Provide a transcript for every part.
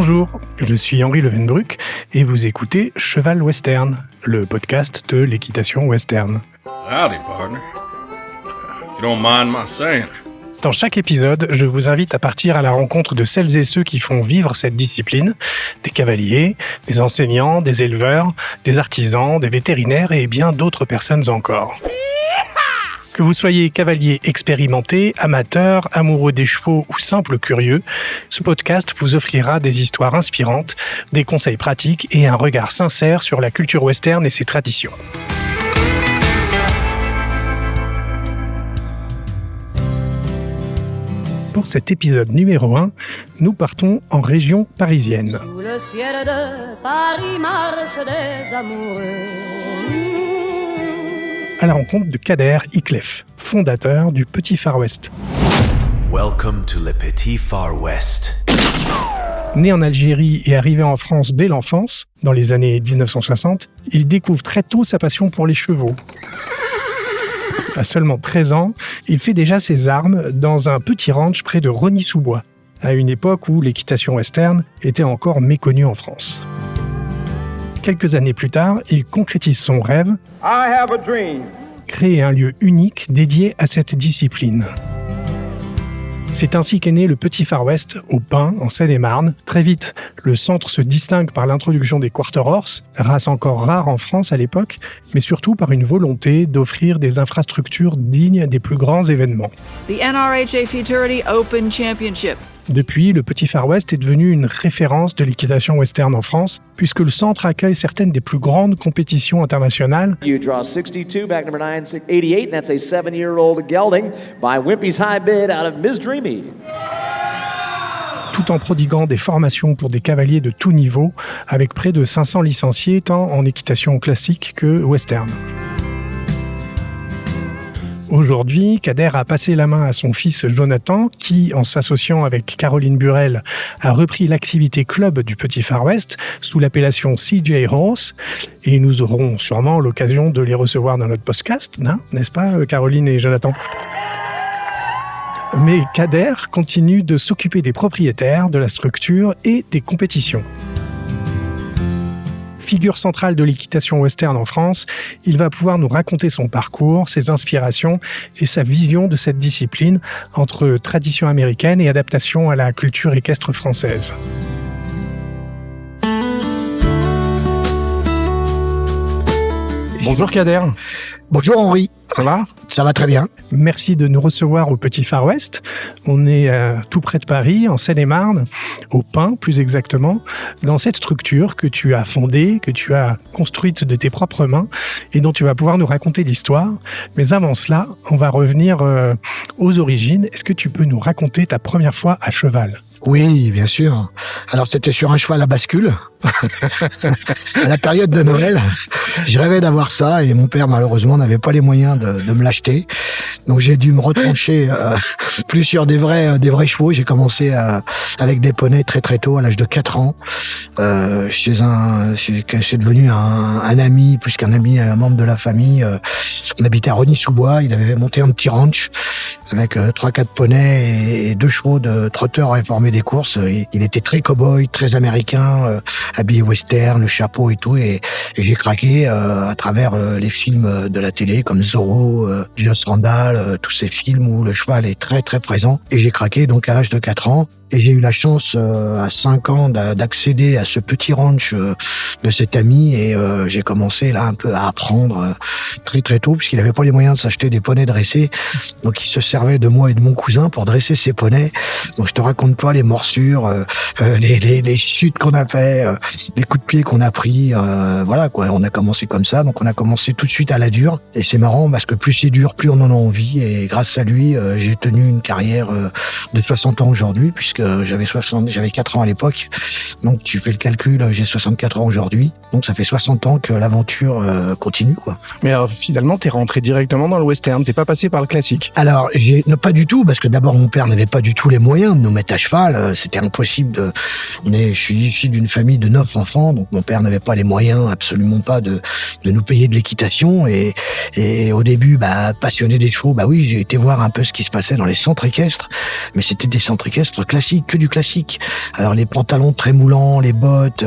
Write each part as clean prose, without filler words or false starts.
Bonjour, je suis Henri Levenbruck et vous écoutez Cheval Western, le podcast de l'équitation western. Howdy, partner. You don't mind my saying. Dans chaque épisode, je vous invite à partir à la rencontre de celles et ceux qui font vivre cette discipline, des cavaliers, des enseignants, des éleveurs, des artisans, des vétérinaires et bien d'autres personnes encore. Que vous soyez cavalier expérimenté, amateur, amoureux des chevaux ou simple curieux, ce podcast vous offrira des histoires inspirantes, des conseils pratiques et un regard sincère sur la culture western et ses traditions. Pour cet épisode numéro 1, nous partons en région parisienne. Sous le ciel de Paris marchent des amoureux. À la rencontre de Kader Iclef, fondateur du Petit Far West. Welcome to le Petit Far West. Né en Algérie et arrivé en France dès l'enfance, dans les années 1960, il découvre très tôt sa passion pour les chevaux. À seulement 13 ans, il fait déjà ses armes dans un petit ranch près de Rosny-sous-Bois, à une époque où l'équitation western était encore méconnue en France. Quelques années plus tard, il concrétise son rêve, créer un lieu unique dédié à cette discipline. C'est ainsi qu'est né le Petit Far West au Pin, en Seine-et-Marne. Très vite, le centre se distingue par l'introduction des quarter horse, race encore rare en France à l'époque, mais surtout par une volonté d'offrir des infrastructures dignes des plus grands événements. The NRHA Futurity Open Championship. Depuis, le Petit Far West est devenu une référence de l'équitation western en France, puisque le centre accueille certaines des plus grandes compétitions internationales. You draw 62, back number 988, and that's a 7-year-old gelding by Wimpy's High Bid out of Miss Dreamy. Tout en prodiguant des formations pour des cavaliers de tout niveau, avec près de 500 licenciés tant en équitation classique que western. Aujourd'hui, Kader a passé la main à son fils Jonathan, qui, en s'associant avec Caroline Burel, a repris l'activité club du Petit Far West sous l'appellation CJ Horse. Et nous aurons sûrement l'occasion de les recevoir dans notre podcast, n'est-ce pas, Caroline et Jonathan ? Mais Kader continue de s'occuper des propriétaires, de la structure et des compétitions. Figure centrale de l'équitation western en France, il va pouvoir nous raconter son parcours, ses inspirations et sa vision de cette discipline entre tradition américaine et adaptation à la culture équestre française. Bonjour Kader. Bonjour Henri. Ça va ? Ça va très bien. Merci de nous recevoir au Petit Far West. On est tout près de Paris, en Seine-et-Marne, au Pin plus exactement, dans cette structure que tu as fondée, que tu as construite de tes propres mains et dont tu vas pouvoir nous raconter l'histoire. Mais avant cela, on va revenir aux origines. Est-ce que tu peux nous raconter ta première fois à cheval ? Oui, bien sûr. Alors, c'était sur un cheval à bascule. À la période de Noël, je rêvais d'avoir ça et mon père, malheureusement, n'avait pas les moyens de me l'acheter. Donc, j'ai dû me retrancher plus sur des vrais chevaux. J'ai commencé avec des poneys très très tôt, à l'âge de 4 ans. C'est devenu un ami, plus qu'un ami, un membre de la famille. On habitait à Rosny-sous-Bois. Il avait monté un petit ranch avec 3-4 poneys et 2 chevaux de trotteurs réformés des courses. Il était très cow-boy, très américain, habillé western, le chapeau et tout. Et j'ai craqué à travers les films de la télé comme Zorro, Joss Randall, tous ces films où le cheval est très très présent. Et j'ai craqué donc à l'âge de 4 ans. Et j'ai eu la chance à 5 ans d'accéder à ce petit ranch de cet ami et j'ai commencé là un peu à apprendre très très tôt puisqu'il avait pas les moyens de s'acheter des poneys dressés. Donc il se servait de moi et de mon cousin pour dresser ses poneys. Donc je te raconte pas les morsures, les chutes qu'on a fait, les coups de pied qu'on a pris. Voilà quoi, on a commencé comme ça. Donc on a commencé tout de suite à la dure et c'est marrant parce que plus c'est dur, plus on en a envie et grâce à lui, j'ai tenu une carrière de 60 ans aujourd'hui puisque j'avais 4 ans à l'époque, donc tu fais le calcul, j'ai 64 ans aujourd'hui, donc ça fait 60 ans que l'aventure continue, quoi. Mais alors, finalement, t'es rentré directement dans le western, t'es pas passé par le classique. Alors, non, pas du tout, parce que d'abord mon père n'avait pas du tout les moyens de nous mettre à cheval, c'était impossible je suis issu d'une famille de 9 enfants, donc mon père n'avait pas les moyens, absolument pas, de nous payer de l'équitation, et au début, passionné des chevaux, oui, j'ai été voir un peu ce qui se passait dans les centres équestres, mais c'était des centres équestres classiques. que du classique. Alors les pantalons très moulants, les bottes,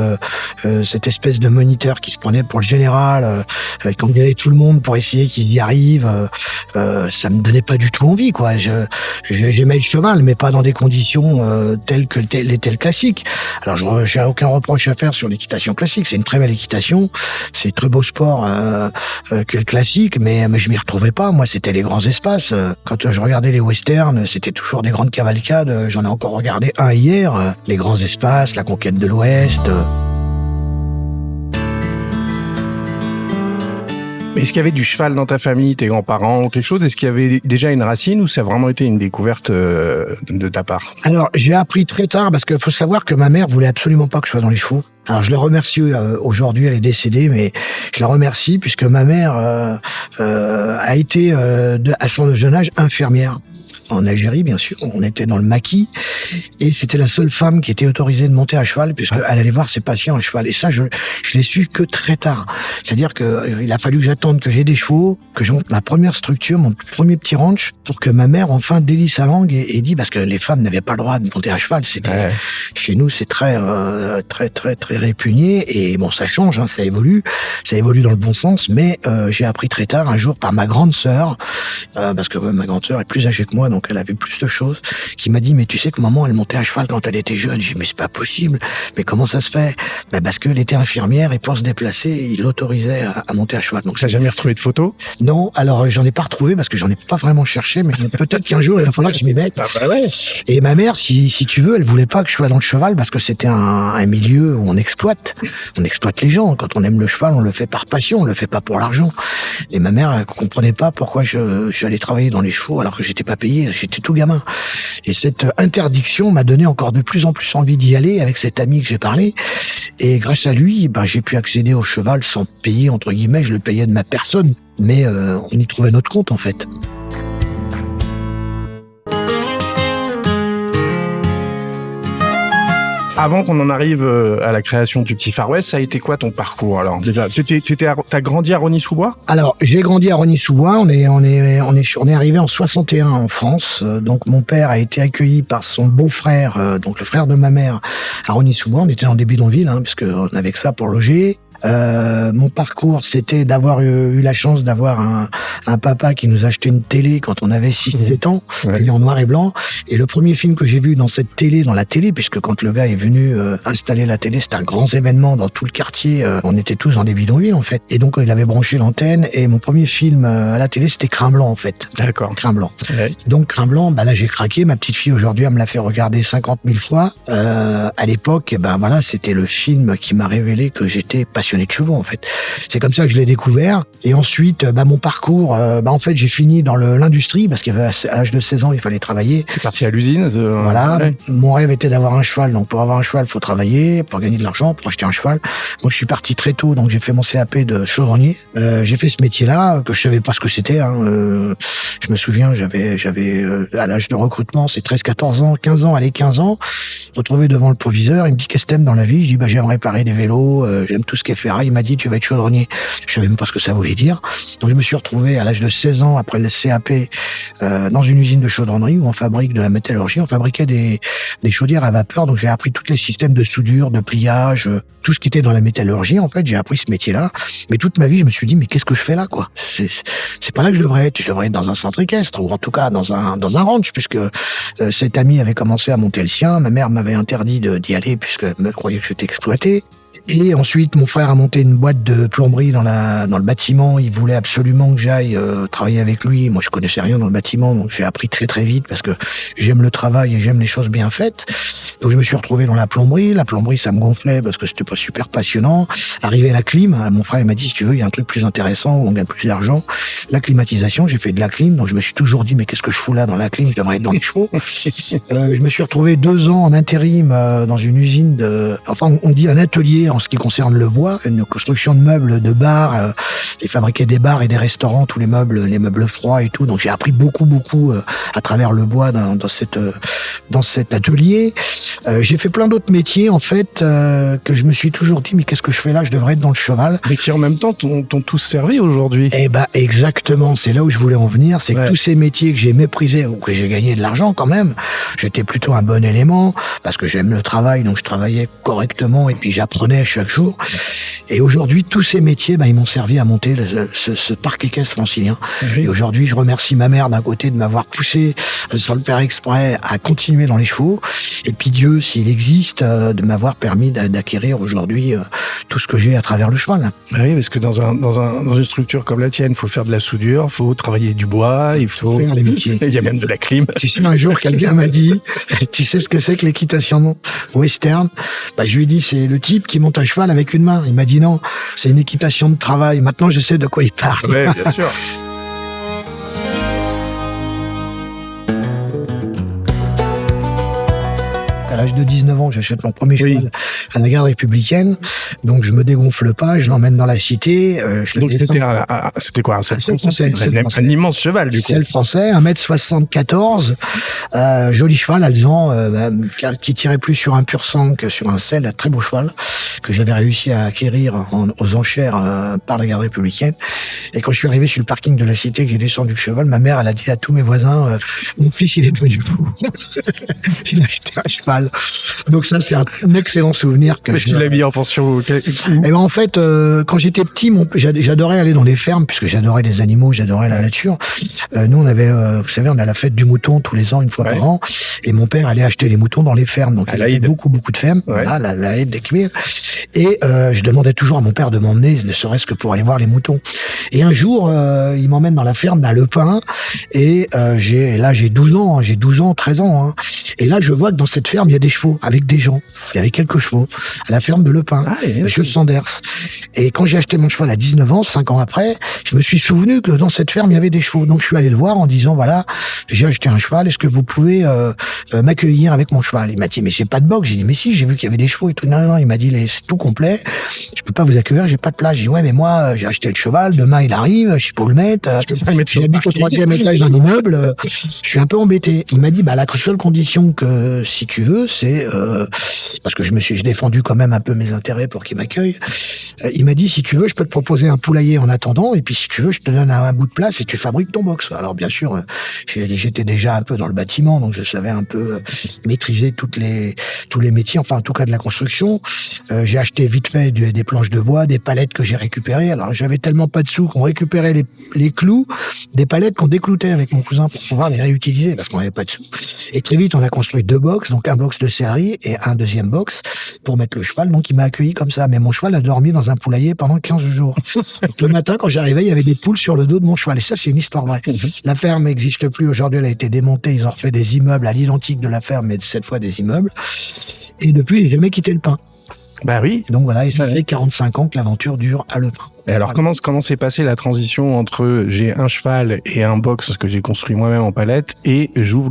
cette espèce de moniteur qui se prenait pour le général, qui engueulait tout le monde pour essayer qu'il y arrive, ça me donnait pas du tout envie, quoi. J'aimais le cheval, mais pas dans des conditions telles que le classique. Alors j'ai aucun reproche à faire sur l'équitation classique, c'est une très belle équitation, c'est très beau sport que le classique, mais je m'y retrouvais pas. Moi, c'était les grands espaces. Quand je regardais les westerns, c'était toujours des grandes cavalcades. J'en ai encore regardé un hier, les grands espaces, la conquête de l'Ouest. Mais est-ce qu'il y avait du cheval dans ta famille, tes grands-parents ou quelque chose? Est-ce qu'il y avait déjà une racine ou ça a vraiment été une découverte de ta part? Alors, j'ai appris très tard parce qu'il faut savoir que ma mère voulait absolument pas que je sois dans les chevaux. Alors, je la remercie aujourd'hui, elle est décédée, mais je la remercie puisque ma mère a été, à son jeune âge, infirmière. En Algérie, bien sûr, on était dans le maquis et c'était la seule femme qui était autorisée de monter à cheval puisqu'elle allait voir ses patients à cheval. Et ça, je l'ai su que très tard. C'est-à-dire que il a fallu que j'attende que j'ai des chevaux, que je monte ma première structure, mon premier petit ranch, pour que ma mère enfin délie sa langue et dit, parce que les femmes n'avaient pas le droit de monter à cheval. C'était chez nous, c'est très répugné. Et bon, ça change, hein, ça évolue dans le bon sens. Mais j'ai appris très tard, un jour, par ma grande sœur, parce que ma grande sœur est plus âgée que moi, donc elle a vu plus de choses, qui m'a dit, mais tu sais que maman, elle montait à cheval quand elle était jeune. J'ai dit, mais c'est pas possible. Mais comment ça se fait? Parce qu'elle était infirmière et pour se déplacer, il l'autorisait à monter à cheval. Donc, t'as jamais retrouvé de photos? Non, alors j'en ai pas retrouvé parce que j'en ai pas vraiment cherché, mais peut-être qu'un jour, il va falloir que je m'y mette. Ah bah ouais. Et ma mère, si tu veux, elle voulait pas que je sois dans le cheval parce que c'était un milieu où on exploite les gens. Quand on aime le cheval, on le fait par passion, on le fait pas pour l'argent. Et ma mère, elle comprenait pas pourquoi j'allais travailler dans les chevaux alors que j'étais pas payé. J'étais tout gamin. Et cette interdiction m'a donné encore de plus en plus envie d'y aller avec cet ami que j'ai parlé. Et grâce à lui, j'ai pu accéder au cheval sans payer, entre guillemets, je le payais de ma personne. Mais on y trouvait notre compte, en fait. Avant qu'on en arrive à la création du Petit Far West, ça a été quoi ton parcours alors? Déjà, t'as grandi à Rosny-sous-Bois? Alors, j'ai grandi à Rosny-sous-Bois. On est arrivé en 61 en France. Donc, mon père a été accueilli par son beau-frère, donc le frère de ma mère, à Rosny-sous-Bois. On était dans des bidonvilles, puisque on avait que ça pour loger. Mon parcours, c'était d'avoir eu la chance d'avoir un papa qui nous achetait une télé quand on avait 6-7 ans, en noir et blanc. Et le premier film que j'ai vu dans la télé, puisque quand le gars est venu installer la télé, c'était un grand événement dans tout le quartier. On était tous dans des bidonvilles, en fait. Et donc, il avait branché l'antenne. Et mon premier film à la télé, c'était Crin Blanc, en fait. D'accord. Crin Blanc. Ouais. Donc, Crin Blanc, là, j'ai craqué. Ma petite fille, aujourd'hui, elle me l'a fait regarder 50 000 fois. À l'époque, c'était le film qui m'a révélé que j'étais passionné de chevaux, en fait. C'est comme ça que je l'ai découvert. Et ensuite, mon parcours, en fait, j'ai fini dans l'industrie parce qu'à l'âge de 16 ans, il fallait travailler. T'es parti à l'usine? Voilà. Ouais. Mon rêve était d'avoir un cheval. Donc, pour avoir un cheval, il faut travailler, pour gagner de l'argent, pour acheter un cheval. Moi, je suis parti très tôt. Donc, j'ai fait mon CAP de chaudronnier. J'ai fait ce métier-là, que je savais pas ce que c'était. Je me souviens, j'avais à l'âge de recrutement, c'est 13, 14 ans, 15 ans, allez, 15 ans. Retrouvé devant le proviseur. Il me dit, qu'est-ce que t'aimes dans la vie? Je dis, j'aime réparer des vélos, j'aime tout ce qui est ferraille. Il m'a dit, tu vas être chaudronnier. Je savais même pas ce que ça voulait dire. Donc, je me suis retrouvé à l'âge de 16 ans, après le CAP, dans une usine de chaudronnerie où on fabrique de la métallurgie. On fabriquait des chaudières à vapeur. Donc, j'ai appris tous les systèmes de soudure, de pliage, tout ce qui était dans la métallurgie. En fait, j'ai appris ce métier-là. Mais toute ma vie, je me suis dit, mais qu'est-ce que je fais là, quoi? C'est pas là que je devrais être. Je devrais être dans un centre équestre, ou en tout cas dans un ranch, puisque cet ami avait commencé à monter le sien. Ma mère m'avait interdit d'y aller puisqu'elle me croyait que j'étais exploité. Et ensuite, mon frère a monté une boîte de plomberie dans le bâtiment. Il voulait absolument que j'aille travailler avec lui. Moi, je connaissais rien dans le bâtiment, donc j'ai appris très très vite parce que j'aime le travail et j'aime les choses bien faites. Donc, je me suis retrouvé dans la plomberie. La plomberie, ça me gonflait parce que c'était pas super passionnant. Arrivé à la clim, mon frère il m'a dit, si tu veux, il y a un truc plus intéressant où on gagne plus d'argent. La climatisation, j'ai fait de la clim, donc je me suis toujours dit, mais qu'est-ce que je fous là dans la clim? Je devrais être dans les chevaux. Je me suis retrouvé 2 ans en intérim dans une usine on dit un atelier en ce qui concerne le bois, une construction de meubles, de bars, et fabriquer des bars et des restaurants, tous les meubles froids et tout. Donc j'ai appris beaucoup à travers le bois dans cet atelier. J'ai fait plein d'autres métiers, en fait, que je me suis toujours dit, mais qu'est-ce que je fais là? Je devrais être dans le cheval. Mais qui en même temps t'ont tous servi aujourd'hui. Eh ben, exactement. C'est là où je voulais en venir. C'est que tous ces métiers que j'ai méprisés ou que j'ai gagné de l'argent quand même, j'étais plutôt un bon élément parce que j'aime le travail, donc je travaillais correctement et puis j'apprenais chaque jour. Et aujourd'hui, tous ces métiers, ils m'ont servi à monter ce parc équestre francilien. Et aujourd'hui, je remercie ma mère d'un côté de m'avoir poussé, sans le faire exprès, à continuer dans les chevaux. Et puis Dieu, s'il existe, de m'avoir permis d'acquérir aujourd'hui tout ce que j'ai à travers le cheval. Oui, parce que dans une structure comme la tienne, il faut faire de la soudure, il faut travailler du bois, il faut faire les métiers. Il y a même de la clim. Tu sais, un jour, quelqu'un m'a dit, tu sais ce que c'est que l'équitation western? Je lui ai dit, c'est le type qui monte à cheval avec une main. Il m'a dit non, c'est une équitation de travail. Maintenant, je sais de quoi il parle. Oui, bien sûr. À l'âge de 19 ans, j'achète mon premier cheval à la garde républicaine. Donc, je me dégonfle pas, je l'emmène dans la cité. Donc, c'était quoi? Un immense cheval, du coup. C'est le français, 1m74. Joli cheval, alezan, qui tirait plus sur un pur sang que sur un sel. Un très beau cheval que j'avais réussi à acquérir aux enchères par la garde républicaine. Et quand je suis arrivé sur le parking de la cité, que j'ai descendu le cheval, ma mère, elle a dit à tous mes voisins, mon fils, il est devenu fou. Il a acheté un cheval. Donc ça, c'est un excellent souvenir que tu l'as mis en pension. Et ben en fait, quand j'étais petit, j'adorais aller dans les fermes puisque j'adorais les animaux, j'adorais la nature. Nous, on avait, vous savez, on a la fête du mouton tous les ans, une fois par an, et mon père allait acheter les moutons dans les fermes. Donc il y avait beaucoup de fermes, voilà, la haie des cuirs. Et je demandais toujours à mon père de m'emmener, ne serait-ce que pour aller voir les moutons. Et un jour, il m'emmène dans la ferme d'A Le Pin, et j'ai 12 ans, 13 ans. Hein. Et là, je vois que dans cette ferme, il y a des chevaux, avec des gens. Il y avait quelques chevaux, à la ferme de Le Pin, Monsieur Sanders. Et quand j'ai acheté mon cheval à 19 ans, 5 ans après, je me suis souvenu que dans cette ferme, il y avait des chevaux. Donc, je suis allé le voir en disant, voilà, j'ai acheté un cheval, est-ce que vous pouvez m'accueillir avec mon cheval? Il m'a dit, mais j'ai pas de box. J'ai dit, mais si, j'ai vu qu'il y avait des chevaux et tout. Non, il m'a dit, c'est tout complet. Je peux pas vous accueillir, j'ai pas de place. J'ai dit, ouais, mais moi, j'ai acheté le cheval, demain il arrive, je sais pas où le mettre. J'habite au 3e étage d'un immeuble, je suis un peu embêté. Il m'a dit, la seule condition que, si tu veux, c'est, parce que j'ai défendu quand même un peu mes intérêts pour qu'il m'accueille. Il m'a dit, si tu veux, je peux te proposer un poulailler en attendant, et puis si tu veux, je te donne un bout de place et tu fabriques ton box. Alors bien sûr, j'étais déjà un peu dans le bâtiment, donc je savais un peu maîtriser tous les métiers, enfin en tout cas de la construction. J'ai acheté vite fait des planches de bois, des palettes que j'ai récupérées. Alors j'avais tellement pas de sous qu'on récupérait les clous, des palettes qu'on décloutait avec mon cousin pour pouvoir les réutiliser parce qu'on n'avait pas de sous. Et très vite, on a construit 2 box, donc un box de série et un deuxième box pour mettre le cheval. Donc il m'a accueilli comme ça. Mais mon cheval a dormi dans un poulailler pendant 15 jours. Donc le matin, quand j'arrivais, il y avait des poules sur le dos de mon cheval. Et ça, c'est une histoire vraie. La ferme n'existe plus. Aujourd'hui, elle a été démontée. Ils ont refait des immeubles à l'identique de la ferme, mais cette fois des immeubles. Et depuis, j'ai jamais quitté Le Pin. Bah oui. Donc voilà, et ça fait 45 ans que l'aventure dure à Le Pin. Et alors, comment s'est passée la transition entre j'ai un cheval et un box que j'ai construit moi-même en palette et j'ouvre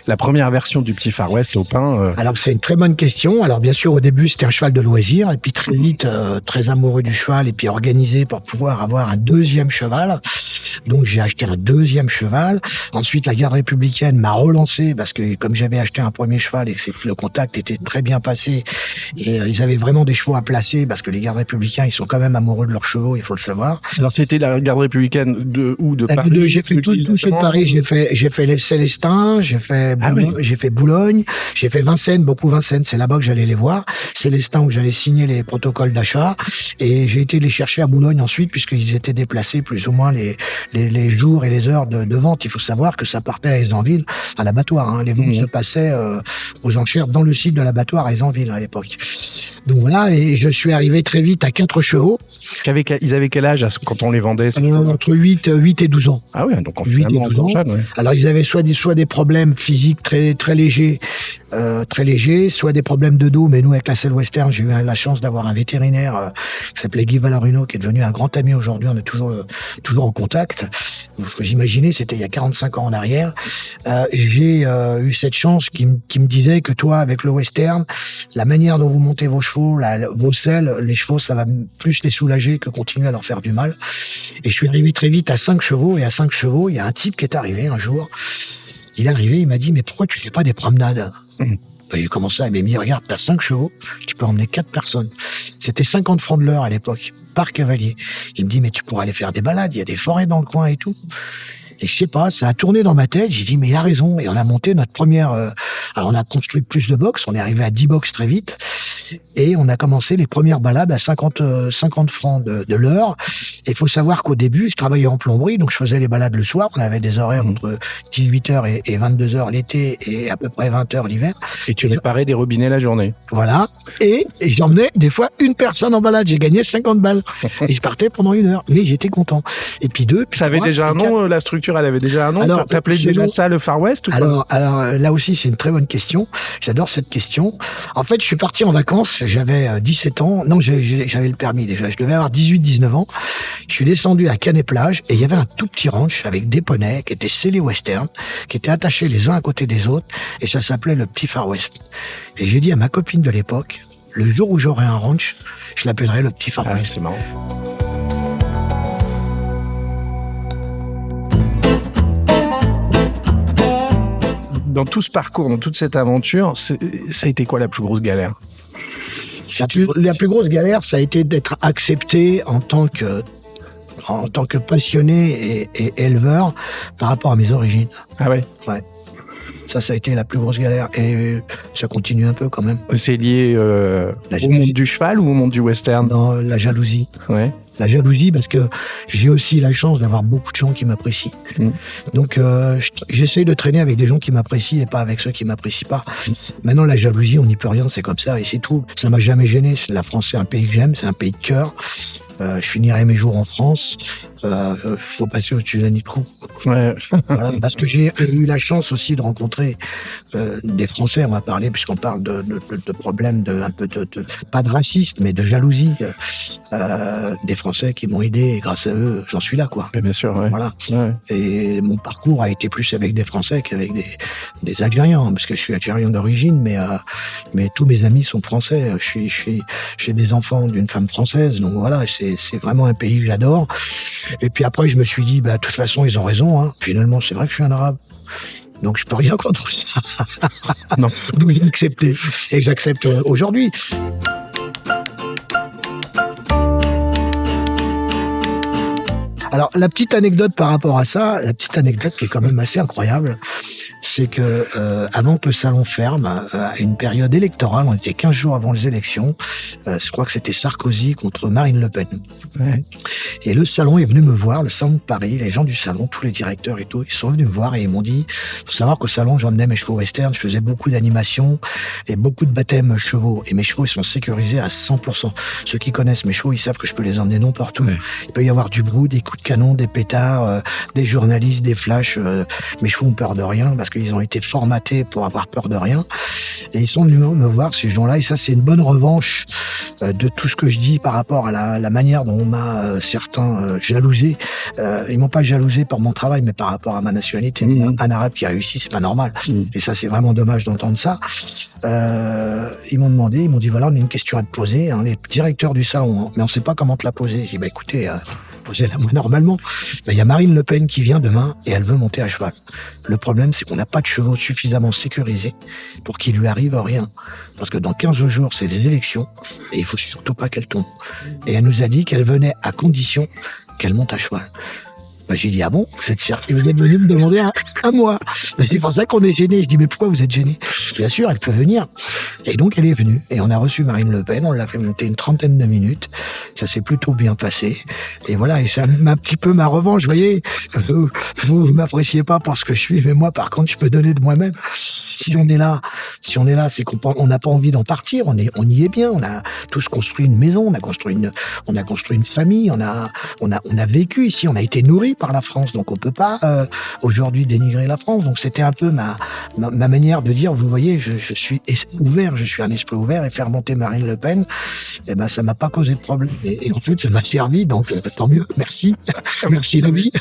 la première version du petit Far West au Pin Alors, c'est une très bonne question. Alors, bien sûr, au début, c'était un cheval de loisir et puis très vite, très amoureux du cheval et puis organisé pour pouvoir avoir un deuxième cheval. Donc, j'ai acheté un deuxième cheval. Ensuite, la garde républicaine m'a relancé parce que comme j'avais acheté un premier cheval et que le contact était très bien passé et ils avaient vraiment des chevaux à placer parce que les gardes républicains, ils sont quand même amoureux de leurs chevaux, il faut le savoir. Alors, c'était la garde républicaine de Paris? J'ai fait tout de Paris. J'ai fait les Célestins, j'ai fait Boulogne, j'ai fait Vincennes, beaucoup Vincennes. C'est là-bas que j'allais les voir. Célestin où j'allais signer les protocoles d'achat. Et j'ai été les chercher à Boulogne ensuite puisqu'ils étaient déplacés plus ou moins les jours et les heures de vente. Il faut savoir que ça partait à Aisanville, à l'abattoir. Hein. Les ventes se passaient aux enchères dans le site de l'abattoir à Aisanville à l'époque. Donc voilà, et je suis arrivé très vite à 4 chevaux. Ils avaient quel âge quand on les vendait? Entre 8 et 12 ans. Ah oui, donc 8 et 12 ans. Jeune, ouais. Alors ils avaient soit des problèmes physiques très légers, soit des problèmes de dos. Mais nous, avec la selle western, j'ai eu la chance d'avoir un vétérinaire qui s'appelait Guy Valaruno, qui est devenu un grand ami aujourd'hui. On est toujours en contact. Vous imaginez, c'était il y a 45 ans en arrière. J'ai eu cette chance qui me disait que toi, avec le western, la manière dont vous montez vos chevaux, vos selles, les chevaux, ça va plus les soulager que continuer à leur faire du mal. Et je suis arrivé très vite à 5 chevaux. Et à 5 chevaux, il y a un type qui est arrivé un jour. Il est arrivé, il m'a dit, mais pourquoi tu fais pas des promenades? Et j'ai commencé à m'aimer, regarde, t'as 5 chevaux, tu peux emmener 4 personnes. C'était 50 francs de l'heure à l'époque, par cavalier. Il me dit, mais tu pourras aller faire des balades, il y a des forêts dans le coin et tout. Et je sais pas, ça a tourné dans ma tête, j'ai dit, mais il a raison. Et on a monté notre première... alors on a construit plus de box, on est arrivé à 10 box très vite. Et on a commencé les premières balades à 50 francs de l'heure. Et il faut savoir qu'au début, je travaillais en plomberie, donc je faisais les balades le soir. On avait des horaires entre 18h et 22h l'été et à peu près 20h l'hiver. Et tu réparais des robinets la journée. Voilà. Et j'emmenais des fois une personne en balade. J'ai gagné 50 balles. Et je partais pendant 1 heure. Mais j'étais content. Et puis 2, puis Ça avait 3, déjà un puis 4. nom, la structure, elle avait déjà un nom. Alors, T'appelais ce déjà nom- ça le Far West ou pas? Alors là aussi, c'est une très bonne question. J'adore cette question. En fait, je suis parti en vacances, j'avais 17 ans. Non, j'avais le permis déjà. Je devais avoir 18-19 ans. Je suis descendu à Canet-Plage et il y avait un tout petit ranch avec des poneys qui étaient scellés western, qui étaient attachés les uns à côté des autres et ça s'appelait le Petit Far West. Et j'ai dit à ma copine de l'époque, le jour où j'aurai un ranch, je l'appellerai le Petit Far Ah, West. c'est marrant. Dans tout ce parcours, dans toute cette aventure, ça a été quoi la plus grosse galère? La plus grosse galère, ça a été d'être accepté en tant que passionné et éleveur par rapport à mes origines. Ah ouais? Ouais. Ça a été la plus grosse galère. Et ça continue un peu quand même. C'est lié au monde du cheval ou au monde du western? Dans la jalousie. Ouais. La jalousie, parce que j'ai aussi la chance d'avoir beaucoup de gens qui m'apprécient. Donc, j'essaye de traîner avec des gens qui m'apprécient et pas avec ceux qui m'apprécient pas. Maintenant, la jalousie, on n'y peut rien, c'est comme ça et c'est tout. Ça m'a jamais gêné. La France, c'est un pays que j'aime, c'est un pays de cœur. Je finirai mes jours en France. Faut passer au-dessus d'un nid de coups. Ouais. Voilà, parce que j'ai eu la chance aussi de rencontrer des Français. On va parler, puisqu'on parle de problèmes pas de racisme, mais de jalousie. Des Français qui m'ont aidé et grâce à eux, j'en suis là, quoi. Bien sûr, ouais. Voilà. Ouais. Et mon parcours a été plus avec des Français qu'avec des Algériens, parce que je suis algérien d'origine, mais tous mes amis sont français. J'ai des enfants d'une femme française, donc voilà, c'est vraiment un pays que j'adore. Et puis après, je me suis dit, de toute façon, ils ont raison, hein. Finalement, c'est vrai que je suis un arabe. Donc, je peux rien contre ça. Non. Donc, j'ai accepté. Et j'accepte aujourd'hui. Alors, la petite anecdote par rapport à ça, la petite anecdote qui est quand même assez incroyable, c'est que avant que le salon ferme, à une période électorale, on était 15 jours avant les élections, je crois que c'était Sarkozy contre Marine Le Pen. Ouais. Et le salon est venu me voir, le salon de Paris, les gens du salon, tous les directeurs et tout, ils sont venus me voir et ils m'ont dit, faut savoir qu'au salon, j'emmenais mes chevaux western, je faisais beaucoup d'animations et beaucoup de baptêmes chevaux. Et mes chevaux, ils sont sécurisés à 100%. Ceux qui connaissent mes chevaux, ils savent que je peux les emmener n'importe où. Ouais. Il peut y avoir du bruit, des coups de canon, des pétards, des journalistes, des flashs. Mes chevaux ont peur de rien parce qu'ils ont été formatés pour avoir peur de rien. Et ils sont venus me voir, ces gens-là, et ça, c'est une bonne revanche de tout ce que je dis par rapport à la manière dont on m'a certains jalousé. Ils m'ont pas jalousé par mon travail, mais par rapport à ma nationalité. Un arabe qui réussit, c'est pas normal. Et ça, c'est vraiment dommage d'entendre ça. Ils m'ont demandé, ils m'ont dit, voilà, on a une question à te poser, hein, les directeurs du salon, mais on sait pas comment te la poser. J'ai dit, écoutez, posez-la moi normalement. Il y a Marine Le Pen qui vient demain et elle veut monter à cheval. Le problème, c'est qu'on n'a pas de chevaux suffisamment sécurisés pour qu'il lui arrive rien. Parce que dans 15 jours, c'est des élections et il faut surtout pas qu'elle tombe. Et elle nous a dit qu'elle venait à condition qu'elle monte à cheval. J'ai dit, ah bon, vous êtes sérieux, vous êtes venu me demander à moi. C'est pour ça qu'on est gêné. Je dis, mais pourquoi vous êtes gêné? Bien sûr, elle peut venir. Et donc, elle est venue. Et on a reçu Marine Le Pen. On l'a fait monter une 30aine de minutes. Ça s'est plutôt bien passé. Et voilà. Et ça m'a un petit peu ma revanche. Vous voyez, vous m'appréciez pas pour ce que je suis, mais moi, par contre, je peux donner de moi-même. Si on est là, c'est qu'on n'a pas envie d'en partir. On y est bien. On a tous construit une maison. On a construit une famille. On a vécu ici. On a été nourris par la France, donc on peut pas aujourd'hui dénigrer la France. Donc c'était un peu ma manière de dire, vous voyez, je suis ouvert, je suis un esprit ouvert, et faire monter Marine Le Pen, ça m'a pas causé de problème. Et en fait, ça m'a servi, donc tant mieux. Merci, merci la vie.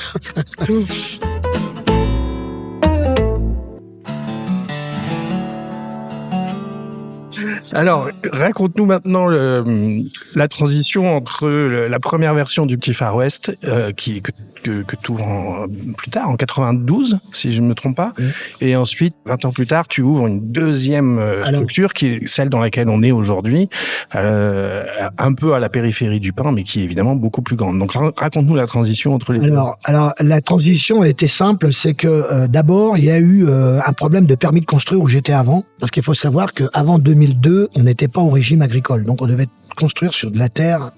Alors, raconte-nous maintenant la transition entre la première version du Petit Far West, que tu ouvres plus tard, en 92, si je ne me trompe pas. Et ensuite, 20 ans plus tard, tu ouvres une deuxième structure, qui est celle dans laquelle on est aujourd'hui, un peu à la périphérie du Pin, mais qui est évidemment beaucoup plus grande. Donc, raconte-nous la transition entre les deux. Alors, la transition, elle était simple, c'est que d'abord, il y a eu un problème de permis de construire où j'étais avant, parce qu'il faut savoir qu'avant 2002, on n'était pas au régime agricole, donc on devait construire sur de la terre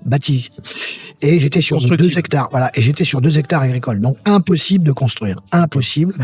bâtie. Et j'étais sur 2 hectares, voilà. Et j'étais sur 2 hectares agricoles. Donc, impossible de construire. Impossible.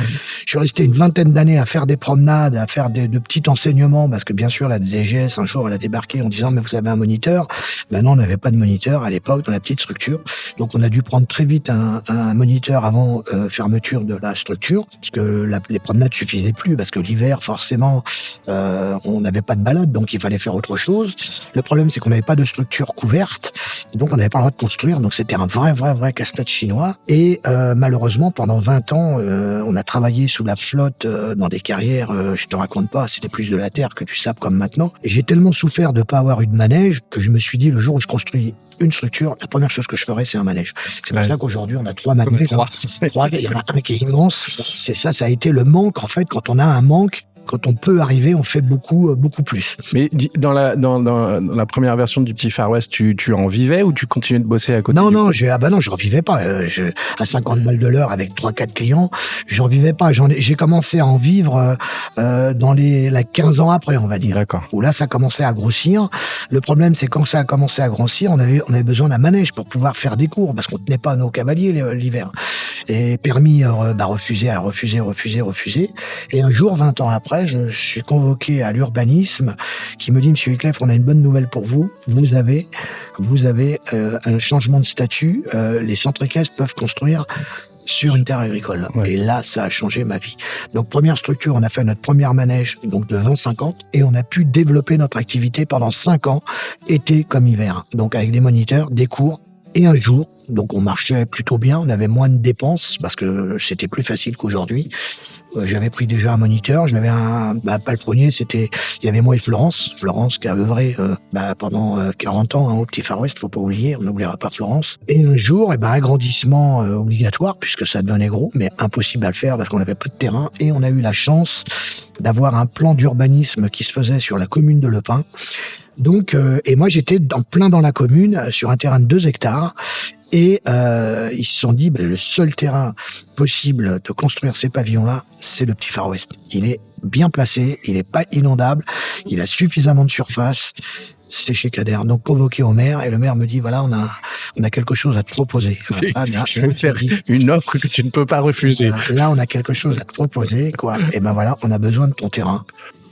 Je suis resté une vingtaine d'années à faire des promenades, à faire de petits enseignements, parce que bien sûr, la DGS, un jour, elle a débarqué en disant, mais vous avez un moniteur. Ben non, on n'avait pas de moniteur à l'époque dans la petite structure. Donc, on a dû prendre très vite un moniteur avant fermeture de la structure, parce que les promenades suffisaient plus, parce que l'hiver, forcément, on n'avait pas de balade, donc il fallait faire autre chose. Le problème, c'est qu'on n'avait pas de structure couverte, donc on n'avait pas le droit de construire. Donc c'était un vrai casse-tête chinois. Et malheureusement, pendant 20 ans, on a travaillé sous la flotte dans des carrières, je te raconte pas, c'était plus de la terre que du sable comme maintenant. Et j'ai tellement souffert de pas avoir eu de manège que je me suis dit, le jour où je construis une structure, la première chose que je ferai, c'est un manège. C'est pour ça qu'aujourd'hui, on a 3 manèges. 3. Il y en a un qui est immense. C'est ça a été le manque, en fait. Quand on a un manque, quand on peut arriver, on fait beaucoup plus. Mais dans la première version du Petit Far West, tu en vivais ou tu continuais de bosser à côté? Non, j'en vivais pas. À 50 balles de l'heure avec 3-4 clients, j'en vivais pas. J'ai commencé à en vivre dans les 15 ans après, on va dire. D'accord. Où là, ça commençait à grossir. Le problème, c'est quand ça a commencé à grossir, on avait besoin d'un manège pour pouvoir faire des cours, parce qu'on tenait pas nos cavaliers l'hiver. Et permis refusé. Et un jour, 20 ans après, je suis convoqué à l'urbanisme qui me dit, Monsieur Wyclef, on a une bonne nouvelle pour vous. Vous avez un changement de statut. Les centres équestres peuvent construire sur une terre agricole. Ouais. Et là, ça a changé ma vie. Donc, première structure, on a fait notre première manège, donc de 20-50, et on a pu développer notre activité pendant 5 ans, été comme hiver. Donc, avec des moniteurs, des cours. Et un jour, donc on marchait plutôt bien, on avait moins de dépenses parce que c'était plus facile qu'aujourd'hui. J'avais pris déjà un moniteur, j'avais un palefrenier, il y avait moi et Florence qui a œuvré pendant 40 ans au Petit Far West, faut pas oublier, on n'oubliera pas Florence. Et un jour, agrandissement obligatoire puisque ça devenait gros, mais impossible à le faire parce qu'on n'avait pas de terrain. Et on a eu la chance d'avoir un plan d'urbanisme qui se faisait sur la commune de Le Pin. Donc, et moi j'étais plein dans la commune sur un terrain de 2 hectares. Et ils se sont dit, le seul terrain possible de construire ces pavillons-là, c'est le Petit Far West. Il est bien placé, il n'est pas inondable, il a suffisamment de surface. C'est chez Kader. Donc convoqué au maire, et le maire me dit, voilà, on a quelque chose à te proposer. Je vais faire une offre que tu ne peux pas refuser. Là, on a quelque chose à te proposer, quoi. Et voilà, on a besoin de ton terrain.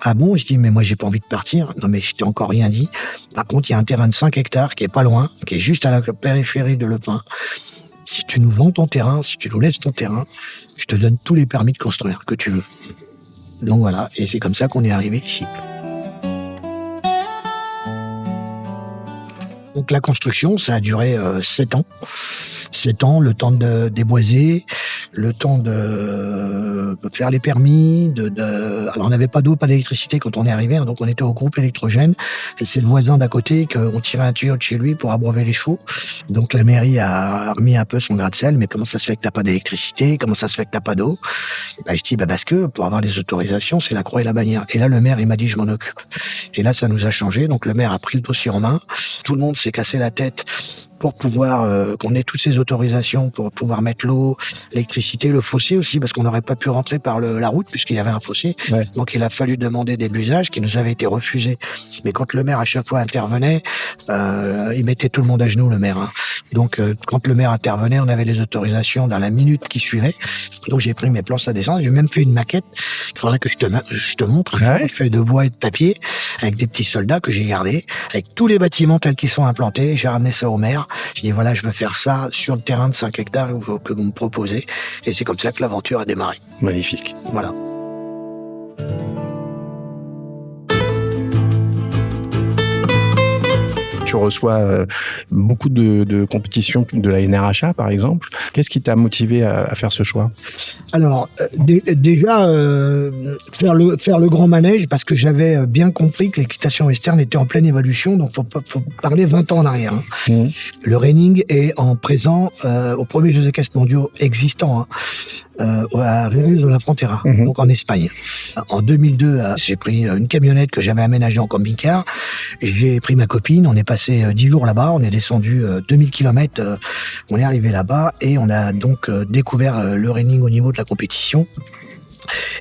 Ah bon? Je dis, mais moi, j'ai pas envie de partir. Non, mais je t'ai encore rien dit. Par contre, il y a un terrain de 5 hectares qui est pas loin, qui est juste à la périphérie de Le Pin. Si tu nous vends ton terrain, si tu nous laisses ton terrain, je te donne tous les permis de construire que tu veux. Donc voilà. Et c'est comme ça qu'on est arrivé ici. Donc la construction, ça a duré 7 ans. 7 ans, le temps de déboiser, le temps de faire les permis, alors on n'avait pas d'eau, pas d'électricité quand on est arrivé, donc on était au groupe électrogène, et c'est le voisin d'à côté qu'on tirait un tuyau de chez lui pour abreuver les chevaux. Donc la mairie a remis un peu son gratte-ciel, mais comment ça se fait que t'as pas d'électricité, comment ça se fait que t'as pas d'eau? Je dis, parce que pour avoir les autorisations, c'est la croix et la bannière. Et là, le maire, il m'a dit, je m'en occupe. Et là, ça nous a changé, donc le maire a pris le dossier en main, tout le monde s'est cassé la tête pour pouvoir qu'on ait toutes ces autorisations pour pouvoir mettre l'eau, l'électricité, le fossé aussi, parce qu'on n'aurait pas pu rentrer par la route puisqu'il y avait un fossé. Ouais. Donc il a fallu demander des busages qui nous avaient été refusés. Mais quand le maire à chaque fois intervenait, il mettait tout le monde à genoux, le maire. Hein. Donc quand le maire intervenait, on avait les autorisations dans la minute qui suivait. Donc j'ai pris mes plans à descendre. J'ai même fait une maquette. Il faudrait que je te montre. Ouais. Fait de bois et de papier avec des petits soldats que j'ai gardés, avec tous les bâtiments tels qu'ils sont implantés. J'ai ramené ça au maire. Je dis voilà, je veux faire ça sur le terrain de 5 hectares que vous me proposez. Et c'est comme ça que l'aventure a démarré. Magnifique. Voilà. tu reçois beaucoup de compétitions de la NRHA, par exemple. Qu'est-ce qui t'a motivé à faire ce choix? Alors, déjà, faire le grand manège, parce que j'avais bien compris que l'équitation western était en pleine évolution, donc faut parler 20 ans en arrière. Hein. Le reining est en présent aux premiers Jeux équestres mondiaux existants, à Jerez de la Frontera, donc en Espagne. En 2002, j'ai pris une camionnette que j'avais aménagée en camping-car. J'ai pris ma copine, on est passé 10 jours là-bas, on est descendu 2000 km, on est arrivé là-bas et on a donc découvert le reining au niveau de la compétition.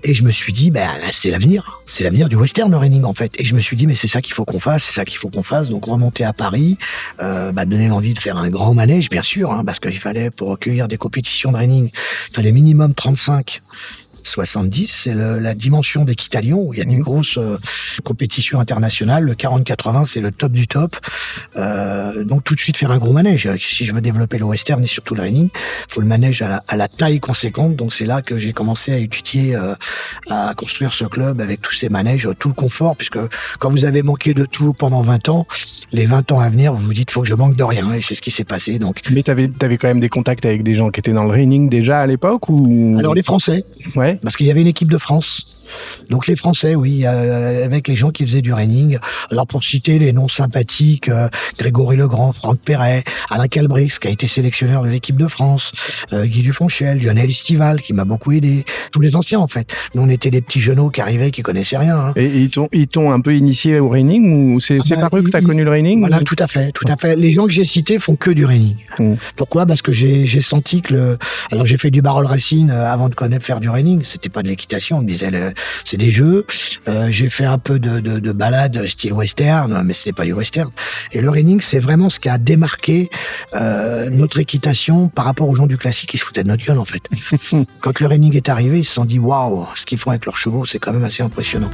Et je me suis dit, c'est l'avenir du western, le reining, en fait. Et je me suis dit, mais c'est ça qu'il faut qu'on fasse, donc remonter à Paris, donner l'envie de faire un grand manège, bien sûr, hein, parce qu'il fallait, pour accueillir des compétitions de reining, il fallait minimum 35. 70, c'est la dimension d'Équitalion, où il y a des grosses compétitions internationales. Le 40-80, c'est le top du top. Donc tout de suite faire un gros manège. Si je veux développer le western et surtout le reining, il faut le manège à la taille conséquente. Donc c'est là que j'ai commencé à étudier, à construire ce club avec tous ces manèges, tout le confort, puisque quand vous avez manqué de tout pendant 20 ans, les 20 ans à venir, vous vous dites, faut que je manque de rien. Et c'est ce qui s'est passé. Donc. Mais t'avais quand même des contacts avec des gens qui étaient dans le reining déjà à l'époque, ou? Alors les Français. Ouais. Parce qu'il y avait une équipe de France. Donc les Français, oui, avec les gens qui faisaient du reining. Alors pour citer les noms sympathiques, Grégory Legrand, Franck Perret, Alain Calbrix, qui a été sélectionneur de l'équipe de France, Guy Dufonchel, Lionel Estival, qui m'a beaucoup aidé. Tous les anciens, en fait. Nous, on était des petits jeuneaux qui arrivaient, qui connaissaient rien. Hein. Et ils t'ont un peu initié au reining, ou c'est par eux que t'as connu le reining? Voilà, tout à fait. Les gens que j'ai cités font que du reining. Pourquoi? Parce que j'ai senti que alors j'ai fait du barrel racing avant de faire du reining. C'était pas de l'équitation, on me disait c'est des jeux. J'ai fait un peu de balade style western, mais c'était pas du western. Et le reining, c'est vraiment ce qui a démarqué notre équitation par rapport aux gens du classique qui se foutaient de notre gueule, en fait. Quand le reining est arrivé, ils se sont dit waouh, ce qu'ils font avec leurs chevaux, c'est quand même assez impressionnant.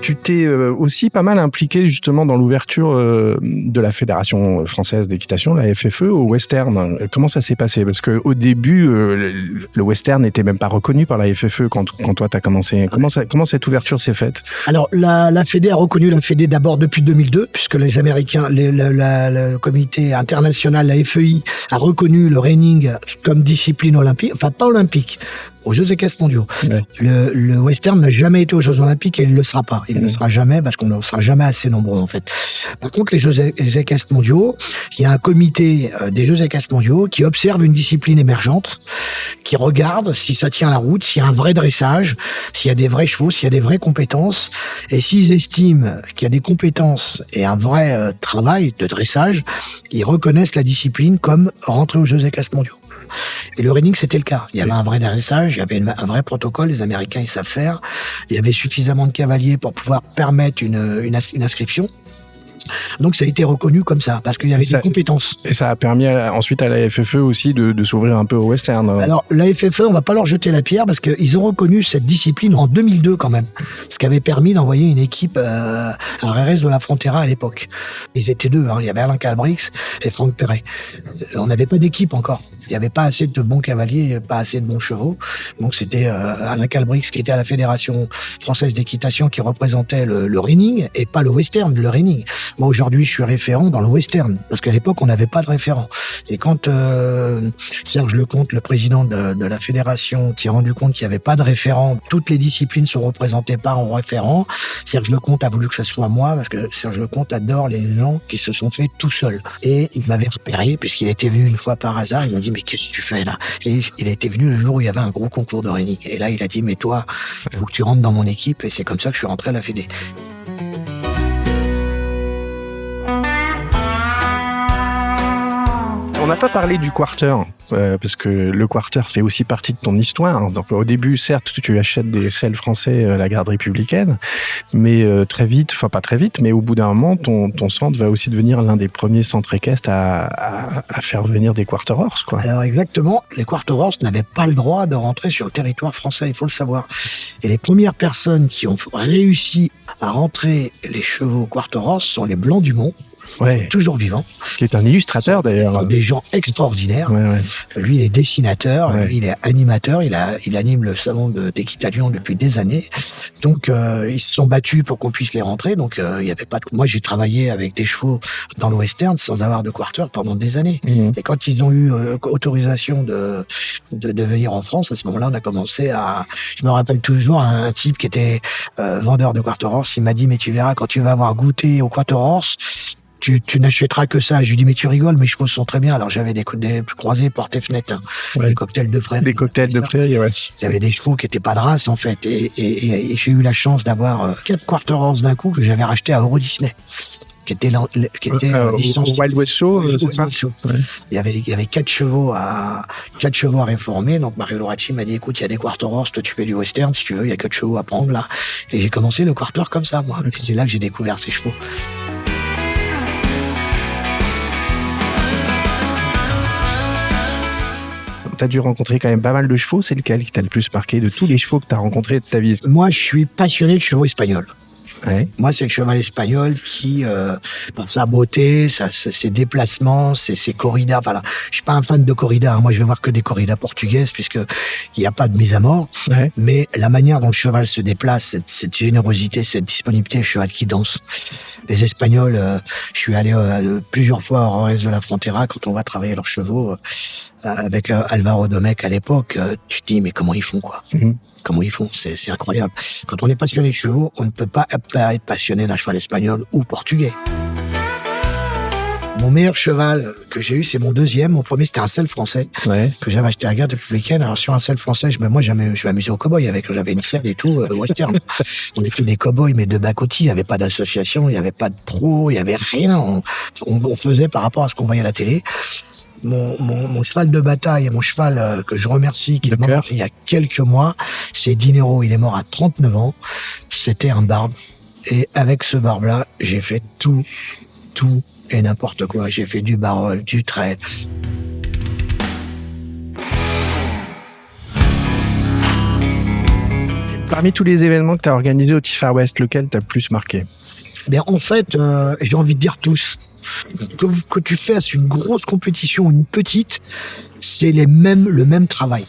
Tu t'es aussi pas mal impliqué justement dans l'ouverture de la Fédération française d'équitation, la FFE, au western. Comment ça s'est passé? Parce que au début, le western n'était même pas reconnu par la FFE quand toi t'as commencé. Comment cette ouverture s'est faite? Alors la Fédé a reconnu la Fédé d'abord depuis 2002, puisque les Américains, le comité international, la FEI, a reconnu le reining comme discipline olympique, enfin pas olympique, aux Jeux équestres mondiaux. Ouais. Le western n'a jamais été aux Jeux olympiques et il ne le sera pas. Il ne le sera jamais parce qu'on ne sera jamais assez nombreux, en fait. Par contre, les Jeux équestres mondiaux, il y a un comité des Jeux équestres mondiaux qui observe une discipline émergente, qui regarde si ça tient la route, s'il y a un vrai dressage, s'il y a des vrais chevaux, s'il y a des vraies compétences. Et s'ils estiment qu'il y a des compétences et un vrai travail de dressage, ils reconnaissent la discipline comme rentrée aux Jeux équestres mondiaux. Et le reining, c'était le cas. Il y avait un vrai dressage, il y avait un vrai protocole, les Américains, ils savent faire. Il y avait suffisamment de cavaliers pour pouvoir permettre une inscription. Donc ça a été reconnu comme ça, parce qu'il y avait des compétences. Et ça a permis ensuite à la FFE aussi de s'ouvrir un peu au western. Alors la FFE, on va pas leur jeter la pierre, parce qu'ils ont reconnu cette discipline en 2002 quand même, ce qui avait permis d'envoyer une équipe à Jerez de la Frontera à l'époque. Ils étaient deux, il y avait Alain Calbrix et Franck Perret. On n'avait pas d'équipe encore. Il n'y avait pas assez de bons cavaliers, pas assez de bons chevaux. Donc c'était Alain Calbrix qui était à la Fédération française d'équitation qui représentait le reining et pas le western, le reining. Moi aujourd'hui je suis référent dans le western parce qu'à l'époque on n'avait pas de référent. Et quand Serge Lecomte, le président de la fédération, s'est rendu compte qu'il n'y avait pas de référent, toutes les disciplines sont représentées par un référent. Serge Lecomte a voulu que ça soit moi parce que Serge Lecomte adore les gens qui se sont faits tout seuls. Et il m'avait repéré puisqu'il était venu une fois par hasard. Il m'a dit mais qu'est-ce que tu fais là? Et il était venu le jour où il y avait un gros concours de reining. Et là il a dit mais toi, il faut que tu rentres dans mon équipe. Et c'est comme ça que je suis rentré à la Fédé. On n'a pas parlé du quarter, parce que le quarter fait aussi partie de ton histoire. Donc au début, certes, tu achètes des selles français à la garde républicaine, mais très vite, enfin pas très vite, mais au bout d'un moment, ton centre va aussi devenir l'un des premiers centres équestres à faire venir des quarter horse, quoi. Alors exactement, les quarter horse n'avaient pas le droit de rentrer sur le territoire français, il faut le savoir. Et les premières personnes qui ont réussi à rentrer les chevaux quarter horse sont les Blancs du Mont, Ouais. Toujours vivant. Qui est un illustrateur d'ailleurs. Des gens extraordinaires. Ouais. Lui, il est dessinateur, Ouais. lui, il est animateur, il anime le salon d'Équitation depuis des années. Donc, ils se sont battus pour qu'on puisse les rentrer. Donc, il y avait pas de... Moi, j'ai travaillé avec des chevaux dans le western sans avoir de quarter pendant des années. Et quand ils ont eu autorisation de venir en France, à ce moment-là, on a commencé à... Je me rappelle toujours un type qui était vendeur de quarter horse. Il m'a dit, mais tu verras, quand tu vas avoir goûté au quarter horse, tu n'achèteras que ça. Je lui dis, mais tu rigoles, mes chevaux sont très bien. Alors, j'avais des croisés porte fenêtre, des cocktails de prairie. Des cocktails de prairie, ouais. J'avais des chevaux qui étaient pas de race, en fait. Et j'ai eu la chance d'avoir 4 quarter horse d'un coup que j'avais racheté à Euro Disney. Qui était au Wild West Show, c'est ça? Ouais. Il y avait 4 chevaux à réformer. Donc Mario Loracci m'a dit, écoute, il y a des quarter horse, toi tu fais du western, si tu veux, il y a 4 chevaux à prendre là. Et j'ai commencé le quarter comme ça, moi. Et c'est là que j'ai découvert ces chevaux. T'as dû rencontrer quand même pas mal de chevaux. C'est lequel qui t'a le plus marqué de tous les chevaux que t'as rencontrés de ta vie? Moi, je suis passionné de chevaux espagnols. Ouais. Moi, c'est le cheval espagnol qui, par sa beauté, ses déplacements, ses corridas. Voilà. Je suis pas un fan de corridas. Moi, je vais voir que des corridas portugaises puisque il n'y a pas de mise à mort. Ouais. Mais la manière dont le cheval se déplace, cette générosité, cette disponibilité, le cheval qui danse. Les Espagnols, je suis allé plusieurs fois au reste de la Frontera quand on va travailler leurs chevaux avec Alvaro Domecq à l'époque. Tu te dis, mais comment ils font, quoi? Comment ils font, c'est incroyable. Quand on est passionné de chevaux, on ne peut pas être passionné d'un cheval espagnol ou portugais. Mon meilleur cheval que j'ai eu, c'est mon deuxième. Mon premier, c'était un selle français que j'avais acheté à la Garde républicaine. Alors sur un selle français, je m'amusais au cow-boy avec. J'avais une selle et tout, western. On était des cow-boys, mais de bas-côté. Il n'y avait pas d'association, il n'y avait pas de pro, il n'y avait rien. On faisait par rapport à ce qu'on voyait à la télé. Mon cheval de bataille et mon cheval que je remercie, qui est mort il y a quelques mois, c'est Dinero. Il est mort à 39 ans. C'était un barbe. Et avec ce barbe-là, j'ai fait tout et n'importe quoi. J'ai fait du barol, du trait. Parmi tous les événements que tu as organisés au Far West, lequel t'a le plus marqué? Bien, en fait, j'ai envie de dire tous. Que tu fasses une grosse compétition ou une petite, c'est le même travail.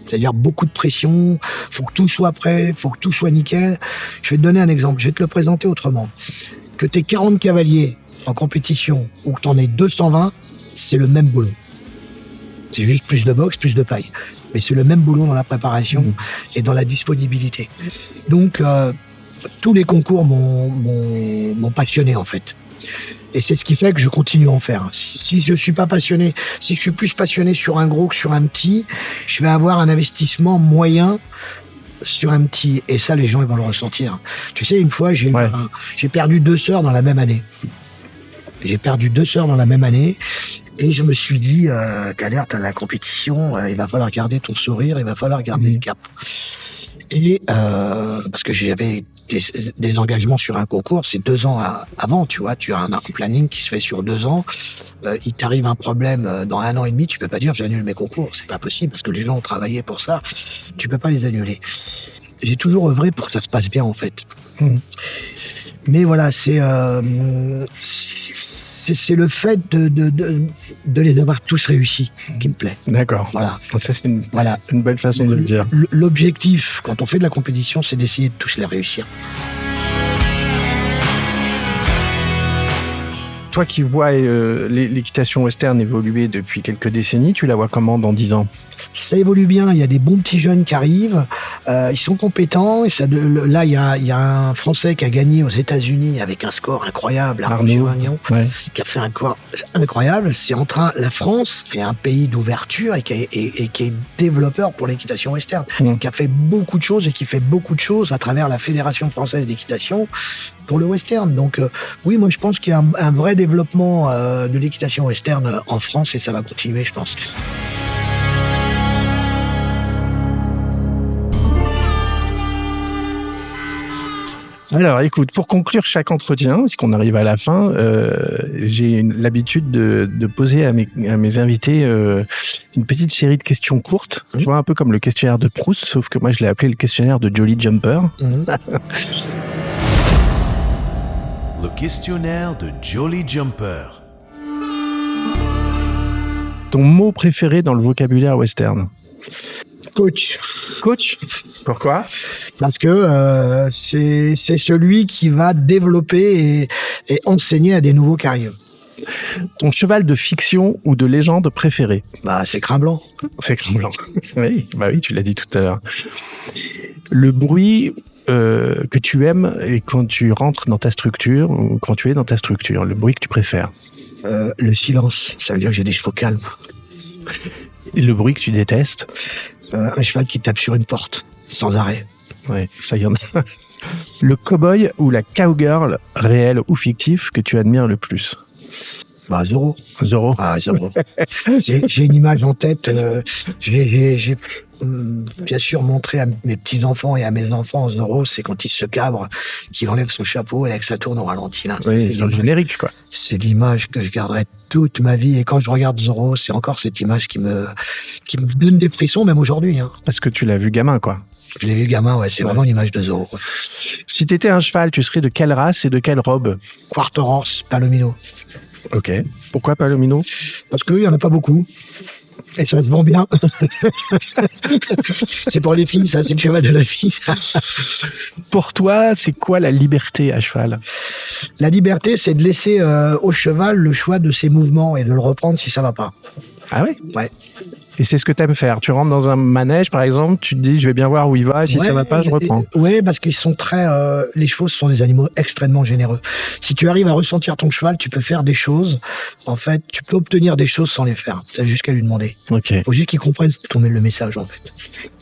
C'est-à-dire beaucoup de pression, faut que tout soit prêt, faut que tout soit nickel. Je vais te donner un exemple, je vais te le présenter autrement. Que t'aies 40 cavaliers en compétition ou que t'en aies 220, c'est le même boulot. C'est juste plus de boxe, plus de paille. Mais c'est le même boulot dans la préparation et dans la disponibilité. Donc, tous les concours m'ont passionné, en fait. Et c'est ce qui fait que je continue à en faire. Si je suis pas passionné, si je suis plus passionné sur un gros que sur un petit, je vais avoir un investissement moyen sur un petit. Et ça, les gens, ils vont le ressentir. Tu sais, une fois, j'ai perdu 2 sœurs dans la même année. J'ai perdu 2 sœurs dans la même année. Et je me suis dit, Kader, t'as la compétition, il va falloir garder ton sourire, il va falloir garder le cap. Et parce que j'avais des engagements sur un concours, c'est 2 ans avant, tu vois, tu as un planning qui se fait sur 2 ans. Il t'arrive un problème dans 1 an et demi, tu peux pas dire j'annule mes concours, c'est pas possible parce que les gens ont travaillé pour ça. Tu peux pas les annuler. J'ai toujours œuvré pour que ça se passe bien en fait. Mais voilà, c'est le fait de les avoir tous réussis qui me plaît. D'accord. Voilà. Ça, c'est une belle façon de le dire. L'objectif, quand on fait de la compétition, c'est d'essayer de tous les réussir. Toi qui vois l'équitation western évoluer depuis quelques décennies, tu la vois comment dans 10 ans? Ça évolue bien, il y a des bons petits jeunes qui arrivent, ils sont compétents. Et là, il y a un Français qui a gagné aux États-Unis avec un score incroyable, Arnaud, qui a fait un score incroyable. La France est un pays d'ouverture et qui est développeur pour l'équitation western, qui a fait beaucoup de choses et qui fait beaucoup de choses à travers la Fédération française d'équitation pour le western. Donc oui, moi je pense qu'il y a un vrai développement de l'équitation western en France et ça va continuer, je pense. Alors, écoute, pour conclure chaque entretien, puisqu'on arrive à la fin, j'ai l'habitude de poser à mes invités une petite série de questions courtes. Tu vois, un peu comme le questionnaire de Proust, sauf que moi, je l'ai appelé le questionnaire de Jolly Jumper. le questionnaire de Jolly Jumper. Ton mot préféré dans le vocabulaire western? Coach. Coach? Pourquoi? Parce que c'est celui qui va développer et enseigner à des nouveaux carriers. Ton cheval de fiction ou de légende préféré? Bah, c'est Crin Blanc. C'est Crin Blanc. Oui, bah oui, tu l'as dit tout à l'heure. Le bruit que tu aimes et quand tu rentres dans ta structure ou quand tu es dans ta structure, le bruit que tu préfères? Le silence, ça veut dire que j'ai des chevaux calmes. Et le bruit que tu détestes? Un cheval qui tape sur une porte, sans arrêt. Oui, ça y en a. Le cow-boy ou la cowgirl, réel ou fictif, que tu admires le plus? Bah, Zorro. Zorro. Ah, Zorro. J'ai une image en tête. J'ai bien sûr montré à mes petits-enfants et à mes enfants Zorro, c'est quand il se cabre, qu'il enlève son chapeau et que ça tourne au ralenti. Là. Oui, c'est le générique, quoi. C'est l'image que je garderai toute ma vie. Et quand je regarde Zorro, c'est encore cette image qui me donne des frissons, même aujourd'hui. Hein. Parce que tu l'as vu gamin, quoi. Je l'ai vu gamin, ouais, c'est vraiment l'image de Zorro. Quoi. Si t'étais un cheval, tu serais de quelle race et de quelle robe? Quarter horse, Palomino. Ok. Pourquoi Palomino? Parce qu'il n'y en a pas beaucoup. Et ça se vend bien. C'est pour les filles, ça, c'est le cheval de la fille. Pour toi, c'est quoi la liberté à cheval? La liberté, c'est de laisser au cheval le choix de ses mouvements et de le reprendre si ça va pas. Ah ouais? Ouais. Et c'est ce que t'aimes faire. Tu rentres dans un manège, par exemple, tu te dis, je vais bien voir où il va, et si ça va pas, je reprends. Oui, parce qu'ils sont très... les chevaux, ce sont des animaux extrêmement généreux. Si tu arrives à ressentir ton cheval, tu peux faire des choses. En fait, tu peux obtenir des choses sans les faire. Tu as juste qu'à lui demander. Ok. Faut juste qu'il comprenne le message, en fait.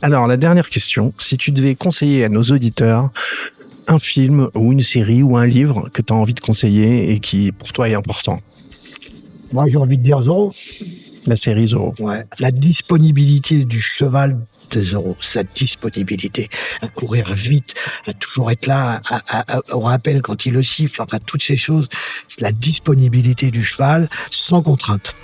Alors, la dernière question. Si tu devais conseiller à nos auditeurs un film ou une série ou un livre que tu as envie de conseiller et qui, pour toi, est important? Moi, j'ai envie de dire Zorro. La série Zorro. Ouais. La disponibilité du cheval de Zorro, sa disponibilité à courir vite, à toujours être là, au rappel quand il le siffle, enfin toutes ces choses, c'est la disponibilité du cheval sans contrainte.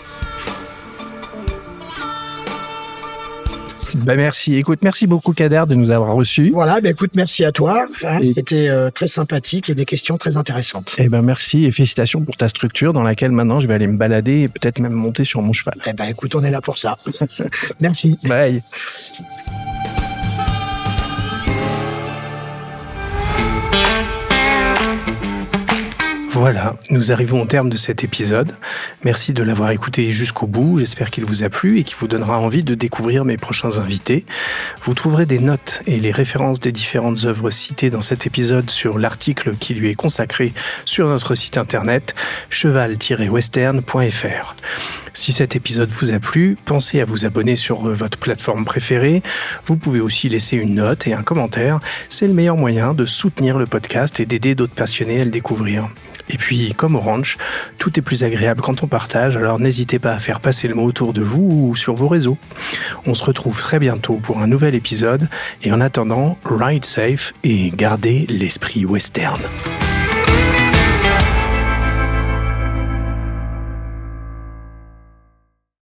Ben merci. Écoute, merci beaucoup Kader de nous avoir reçus. Voilà, ben écoute, merci à toi. Hein, c'était très sympathique et des questions très intéressantes. Eh ben merci et félicitations pour ta structure dans laquelle maintenant je vais aller me balader et peut-être même monter sur mon cheval. Eh ben écoute, on est là pour ça. Merci. Bye. Voilà, nous arrivons au terme de cet épisode. Merci de l'avoir écouté jusqu'au bout. J'espère qu'il vous a plu et qu'il vous donnera envie de découvrir mes prochains invités. Vous trouverez des notes et les références des différentes œuvres citées dans cet épisode sur l'article qui lui est consacré sur notre site internet cheval-western.fr. Si cet épisode vous a plu, pensez à vous abonner sur votre plateforme préférée. Vous pouvez aussi laisser une note et un commentaire. C'est le meilleur moyen de soutenir le podcast et d'aider d'autres passionnés à le découvrir. Et puis, comme Orange, tout est plus agréable quand on partage, alors n'hésitez pas à faire passer le mot autour de vous ou sur vos réseaux. On se retrouve très bientôt pour un nouvel épisode, et en attendant, ride safe et gardez l'esprit western.